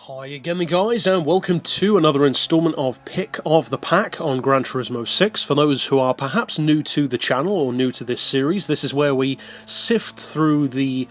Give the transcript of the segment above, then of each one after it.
Hi again guys, and welcome to another installment of Pick of the Pack on Gran Turismo 6. For those who are perhaps new to the channel or new to this series, this is where we sift through the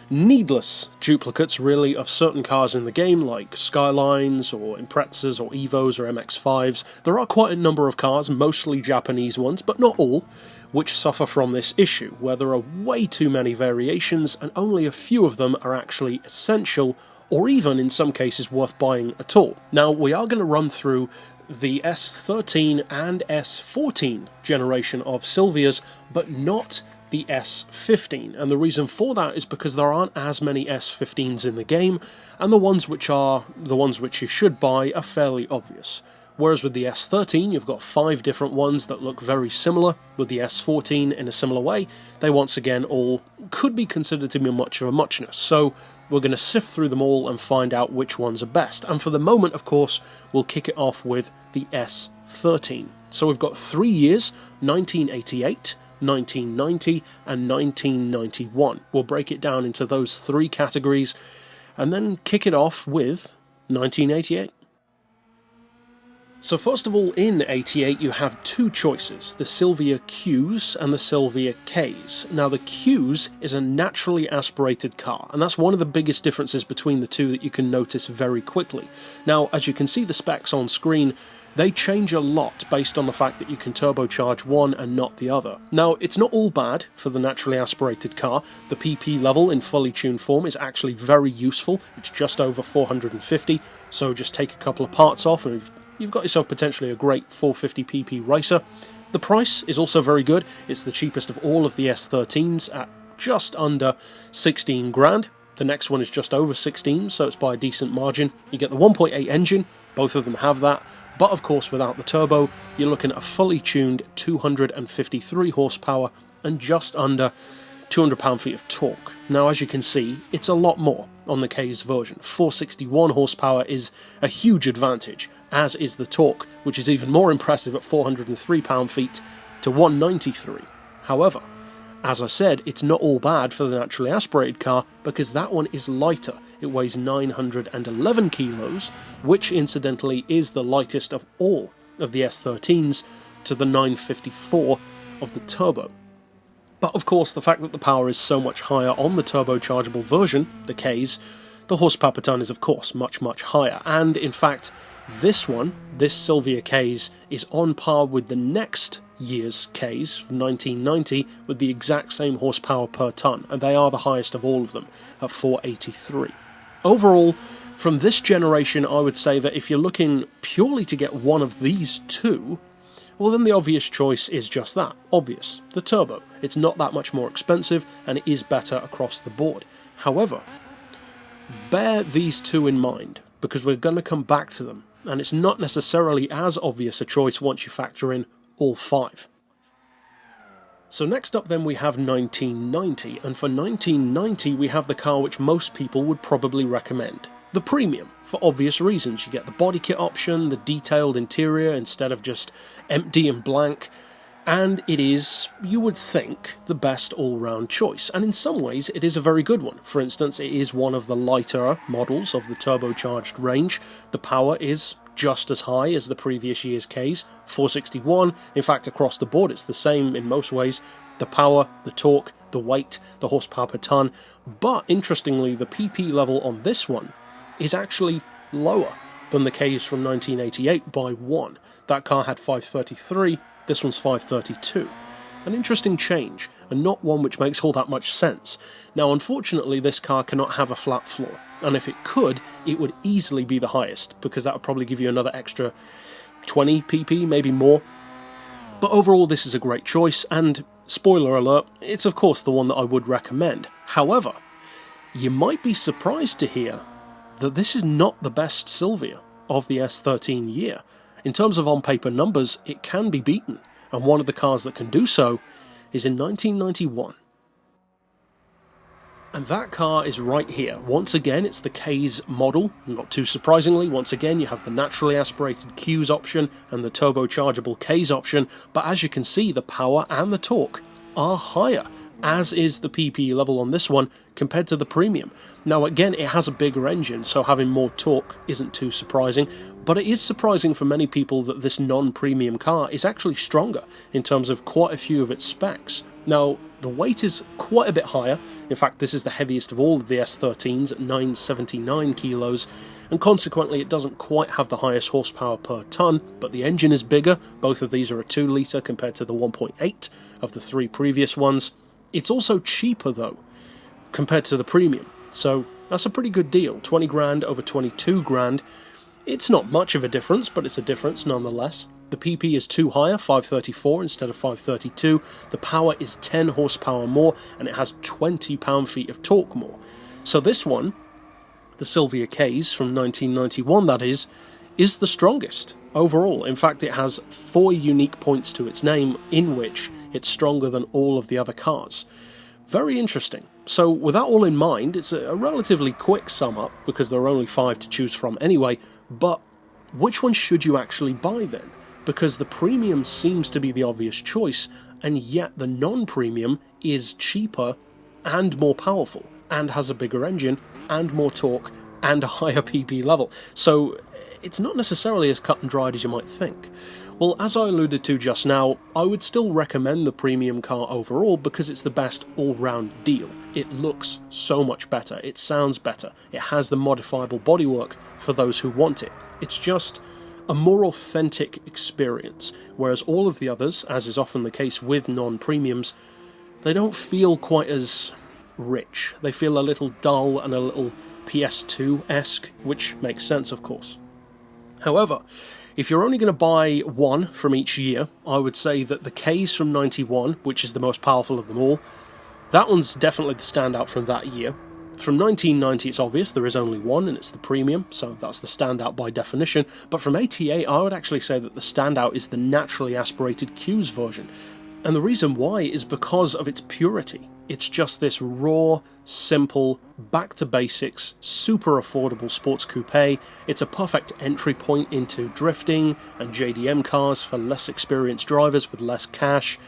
needless duplicates really of certain cars in the game, like Skylines or Imprezas or Evos or MX-5s. There are quite a number of cars, mostly Japanese ones, but not all, which suffer from this issue, where there are way too many variations and only a few of them are actually essential or even in some cases worth buying at all. Now we are going to run through the S13 and S14 generation of Silvias, but not the S15, and the reason for that is because there aren't as many S15s in the game, and the ones which you should buy are fairly obvious. Whereas with the S13 you've got 5 different ones that look very similar. With the S14 in a similar way, they once again all could be considered to be much of a muchness, so we're going to sift through them all and find out which ones are best. And for the moment, of course, we'll kick it off with the S13. So we've got 3 years, 1988, 1990 and 1991. We'll break it down into those 3 categories and then kick it off with 1988. So first of all, in 88 you have 2 choices, the Silvia Qs and the Silvia Ks. Now the Qs is a naturally aspirated car, and that's one of the biggest differences between the two that you can notice very quickly. Now as you can see the specs on screen, they change a lot based on the fact that you can turbocharge one and not the other. Now it's not all bad for the naturally aspirated car. The PP level in fully tuned form is actually very useful. It's just over 450, so just take a couple of parts off and you've got yourself potentially a great 450 PP racer. The price is also very good. It's the cheapest of all of the S13s at just under 16 grand. The next one is just over 16, so it's by a decent margin. You get the 1.8 engine, both of them have that, but of course without the turbo, you're looking at a fully tuned 253 horsepower and just under 200 pound-feet of torque. Now as you can see, it's a lot more on the K's version. 461 horsepower is a huge advantage, as is the torque, which is even more impressive at 403 pound-feet to 193. However, as I said, it's not all bad for the naturally aspirated car, because that one is lighter. It weighs 911 kilos, which incidentally is the lightest of all of the S13s, to the 954 of the turbo. But of course, the fact that the power is so much higher on the turbochargeable version, the Ks, the horsepower per ton is of course much higher, and in fact this one, this Silvia Ks, is on par with the next year's Ks from 1990 with the exact same horsepower per ton, and they are the highest of all of them at 483. Overall, from this generation I would say that if you're looking purely to get one of these two, well then the obvious choice is just that, obvious, the turbo. It's not that much more expensive and it is better across the board. However, bear these two in mind, because we're going to come back to them, and it's not necessarily as obvious a choice once you factor in all 5. So next up then we have 1990, and for 1990 we have the car which most people would probably recommend. The Premium, for obvious reasons. You get the body kit option, the detailed interior instead of just empty and blank, and it is, you would think, the best all-round choice, and in some ways it is a very good one. For instance, it is one of the lighter models of the turbocharged range. The power is just as high as the previous year's Ks, 461. In fact, across the board it's the same in most ways. The power, the torque, the weight, the horsepower per ton, but interestingly the PP level on this one is actually lower than the Ks from 1988 by 1. That car had 533, this one's 532. An interesting change, and not one which makes all that much sense. Now unfortunately this car cannot have a flat floor, and if it could, it would easily be the highest, because that would probably give you another extra 20 pp, maybe more. But overall this is a great choice, and spoiler alert, it's of course the one that I would recommend. However, you might be surprised to hear that this is not the best Silvia of the S13 year. In terms of on-paper numbers, it can be beaten, and one of the cars that can do so is in 1991. And that car is right here. Once again, it's the K's model, not too surprisingly. Once again, you have the naturally aspirated Qs option and the turbochargeable K's option, but as you can see, the power and the torque are higher as is the PP level on this one compared to the premium. Now again, it has a bigger engine, so having more torque isn't too surprising, but it is surprising for many people that this non-premium car is actually stronger in terms of quite a few of its specs. Now, the weight is quite a bit higher. In fact, this is the heaviest of all of the S13s at 979 kilos, and consequently it doesn't quite have the highest horsepower per tonne, but the engine is bigger. Both of these are a 2 litre compared to the 1.8 of the 3 previous ones. It's also cheaper though, compared to the premium, so that's a pretty good deal. 20 grand over 22 grand. It's not much of a difference, but it's a difference nonetheless. The PP is 2 higher, 534 instead of 532. The power is 10 horsepower more, and it has 20 pound-feet of torque more. So this one, the Silvia Ks from 1991 that is the strongest overall. In fact, it has 4 unique points to its name, in which it's stronger than all of the other cars. Very interesting. So with that all in mind, it's a relatively quick sum up, because there are only 5 to choose from anyway, but which one should you actually buy then? Because the premium seems to be the obvious choice, and yet the non-premium is cheaper and more powerful, and has a bigger engine, and more torque, and a higher PP level. So it's not necessarily as cut and dried as you might think. Well, as I alluded to just now, I would still recommend the premium car overall because it's the best all-round deal. It looks so much better, it sounds better, it has the modifiable bodywork for those who want it. It's just a more authentic experience, whereas all of the others, as is often the case with non-premiums, they don't feel quite as rich. They feel a little dull and a little PS2-esque, which makes sense, of course. However, if you're only going to buy one from each year, I would say that the Ks from 91, which is the most powerful of them all, that one's definitely the standout from that year. From 1990, it's obvious there is only one, and it's the premium, so that's the standout by definition. But from 88, I would actually say that the standout is the naturally aspirated Qs version. And the reason why is because of its purity. It's just this raw, simple, back to basics, super affordable sports coupe. It's a perfect entry point into drifting and JDM cars for less experienced drivers with less cash.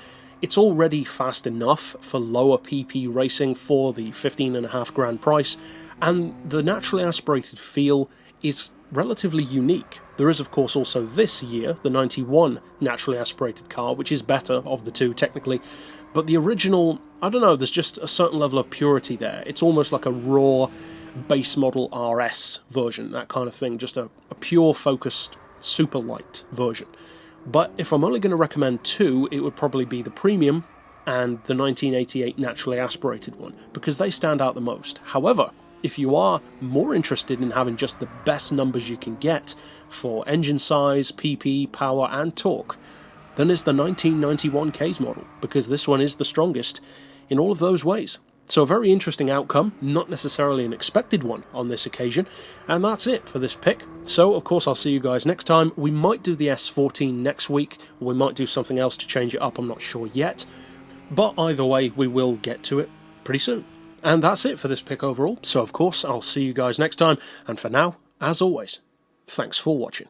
It's already fast enough for lower PP racing for the 15.5 grand price, and the naturally aspirated feel is relatively unique. There is of course also this year, the 91 naturally aspirated car, which is better of the two technically, but the original, I don't know, there's just a certain level of purity there. It's almost like a raw base model RS version, that kind of thing, just a pure focused super light version. But if I'm only going to recommend two, it would probably be the premium and the 1988 naturally aspirated one, because they stand out the most. However, if you are more interested in having just the best numbers you can get for engine size, PP, power and torque, then it's the 1991 Ks model, because this one is the strongest in all of those ways. So a very interesting outcome, not necessarily an expected one on this occasion, and that's it for this pick. So of course I'll see you guys next time. We might do the S14 next week, or we might do something else to change it up, I'm not sure yet. But either way, we will get to it pretty soon. And that's it for this pick overall, so of course I'll see you guys next time, and for now, as always, thanks for watching.